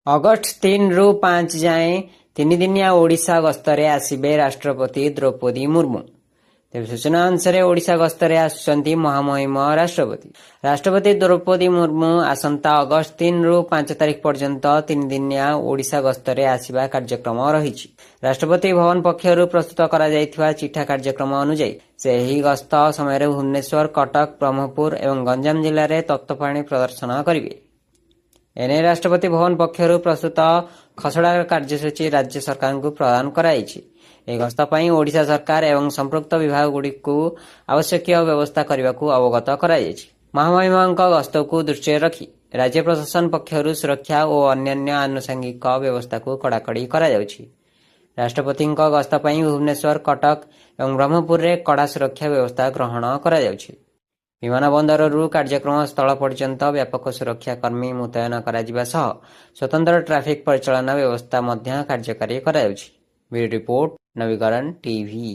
August 3ରୁ 5 ଯାଏଁ 3 ଦିନିଆ ଓଡ଼ିଶା ଗସ୍ତରେ ଆସିବେ ରାଷ୍ଟ୍ରପତି ଦ୍ରୌପଦୀ ମୁର୍ମୁ। ତେବେ ସୂଚନା ଅନୁସାରେ ଓଡ଼ିଶା ଗସ୍ତରେ ଆସୁଛନ୍ତି ମହାମହିମ ରାଷ୍ଟ୍ରପତି ଦ୍ରୌପଦୀ ମୁର୍ମୁ ଆସନ୍ତା ଅଗଷ୍ଟ 3ରୁ 5 ତାରିଖ ପର୍ଯ୍ୟନ୍ତ 3 ଦିନିଆ ଓଡ଼ିଶା ଗସ୍ତରେ ଆସିବା କାର୍ଯ୍ୟକ୍ରମ ରହିଛି। ରାଷ୍ଟ୍ରପତି ଭବନ ପକ୍ଷରୁ ପ୍ରସ୍ତୁତ କରାଯାଇଥିବା ଚିଠା କାର୍ଯ୍ୟକ୍ରମ ଅନୁଯାୟୀ ସେ ଏହି ଗସ୍ତ ସମୟରେ ଭୁବନେଶ୍ୱର, କଟକ, ବ୍ରହ୍ମପୁର ଏବଂ ଗଞ୍ଜାମ ଜିଲ୍ଲାରେ ତତ୍ତ୍ୱପାଣି ପ୍ରଦର୍ଶନ କରିବେ। ଏନେଇ ରାଷ୍ଟ୍ରପତି ଭବନ ପକ୍ଷରୁ ପ୍ରସ୍ତୁତ ଖସଡ଼ା କାର୍ଯ୍ୟସୂଚୀ ରାଜ୍ୟ ସରକାରଙ୍କୁ ପ୍ରଦାନ କରାଯାଇଛି। ଏହି ଗସ୍ତ ପାଇଁ ଓଡ଼ିଶା ସରକାର ଏବଂ ସମ୍ପୃକ୍ତ ବିଭାଗଗୁଡ଼ିକୁ ଆବଶ୍ୟକୀୟ ବ୍ୟବସ୍ଥା କରିବାକୁ ଅବଗତ କରାଯାଇଛି। ମହାମହିମଙ୍କ ଗସ୍ତକୁ ଦୃଷ୍ଟିରେ ରଖି ରାଜ୍ୟ ପ୍ରଶାସନ ପକ୍ଷରୁ ସୁରକ୍ଷା ଓ ଅନ୍ୟାନ୍ୟ ଆନୁଷଙ୍ଗିକ ବ୍ୟବସ୍ଥାକୁ କଡ଼ାକଡ଼ି କରାଯାଉଛି। ରାଷ୍ଟ୍ରପତିଙ୍କ ଗସ୍ତ ପାଇଁ ଭୁବନେଶ୍ୱର, କଟକ ଏବଂ ବ୍ରହ୍ମପୁରରେ କଡ଼ା ସୁରକ୍ଷା ବ୍ୟବସ୍ଥା ଗ୍ରହଣ କରାଯାଉଛି। ବିମାନ ବନ୍ଦରରୁ କାର୍ଯ୍ୟକ୍ରମ ସ୍ଥଳ ପର୍ଯ୍ୟନ୍ତ ବ୍ୟାପକ ସୁରକ୍ଷା କର୍ମୀ ମୁତୟନ କରାଯିବା ସହ ସ୍ୱତନ୍ତ୍ର ଟ୍ରାଫିକ୍ ପରିଚାଳନା ବ୍ୟବସ୍ଥା ମଧ୍ୟ କାର୍ଯ୍ୟକାରୀ କରାଯାଉଛି। ବ୍ୟୁରୋ ରିପୋର୍ଟ, ନବୀକରଣ ଟିଭି।